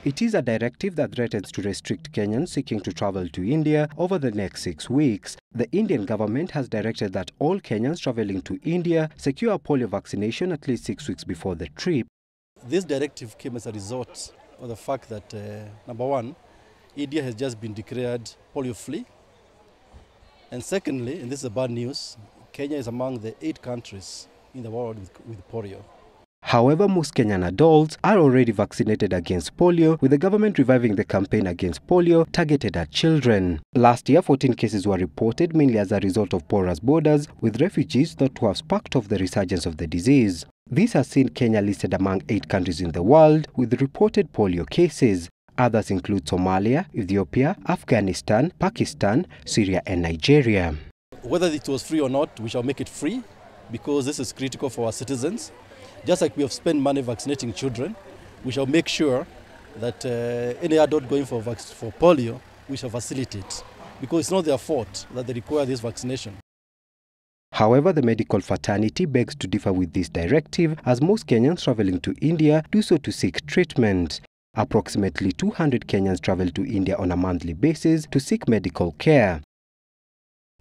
It is a directive that threatens to restrict Kenyans seeking to travel to India over the next 6 weeks. The Indian government has directed that all Kenyans traveling to India secure a polio vaccination at least 6 weeks before the trip. This directive came as a result of the fact that, number one, India has just been declared polio-free. And secondly, and this is the bad news, Kenya is among the 8 countries in the world with polio. However, most Kenyan adults are already vaccinated against polio, with the government reviving the campaign against polio targeted at children. Last year, 14 cases were reported, mainly as a result of porous borders, with refugees thought to have sparked off the resurgence of the disease. This has seen Kenya listed among 8 countries in the world with reported polio cases. Others include Somalia, Ethiopia, Afghanistan, Pakistan, Syria and Nigeria. Whether it was free or not, we shall make it free because this is critical for our citizens. Just like we have spent money vaccinating children, we shall make sure that any adult going for polio, we shall facilitate because it's not their fault that they require this vaccination. However, the medical fraternity begs to differ with this directive, as most Kenyans traveling to India do so to seek treatment. Approximately 200 Kenyans travel to India on a monthly basis to seek medical care.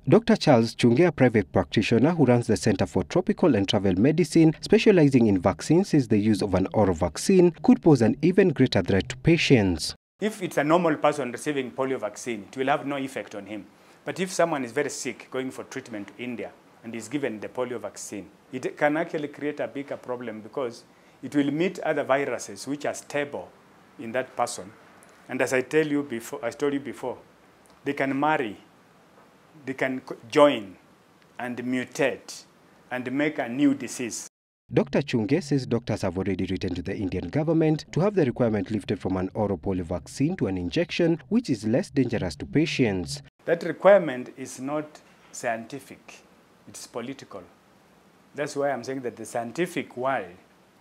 Dr. Charles Chunge, a private practitioner who runs the Center for Tropical and Travel Medicine, specializing in vaccines, says the use of an oral vaccine could pose an even greater threat to patients. If it's a normal person receiving polio vaccine, it will have no effect on him. But if someone is very sick going for treatment to India and is given the polio vaccine, it can actually create a bigger problem because it will meet other viruses which are stable in that person. And as I told you before, they can marry, they can join and mutate and make a new disease. Dr. Chunge says doctors have already written to the Indian government to have the requirement lifted from an oral polio vaccine to an injection, which is less dangerous to patients. That requirement is not scientific, it's political. That's why I'm saying that the scientific world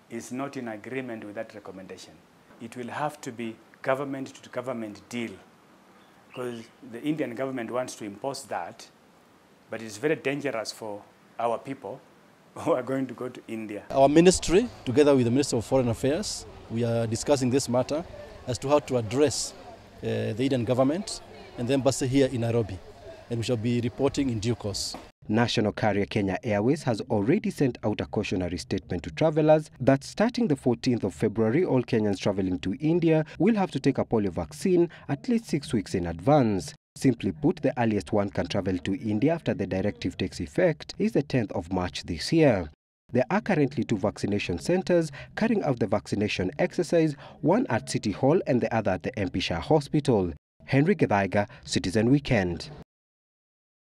is not in agreement with that recommendation. It will have to be government-to-government deal, because the Indian government wants to impose that, but it's very dangerous for our people who are going to go to India. Our ministry, together with the Minister of Foreign Affairs, we are discussing this matter as to how to address the Indian government and the embassy here in Nairobi, and we shall be reporting in due course. National carrier Kenya Airways has already sent out a cautionary statement to travelers that starting the 14th of February, all Kenyans traveling to India will have to take a polio vaccine at least 6 weeks in advance. Simply put, the earliest one can travel to India after the directive takes effect is the 10th of March this year. There are currently 2 vaccination centers carrying out the vaccination exercise, one at City Hall and the other at the MP Shah Hospital. Githaiga, Citizen Weekend.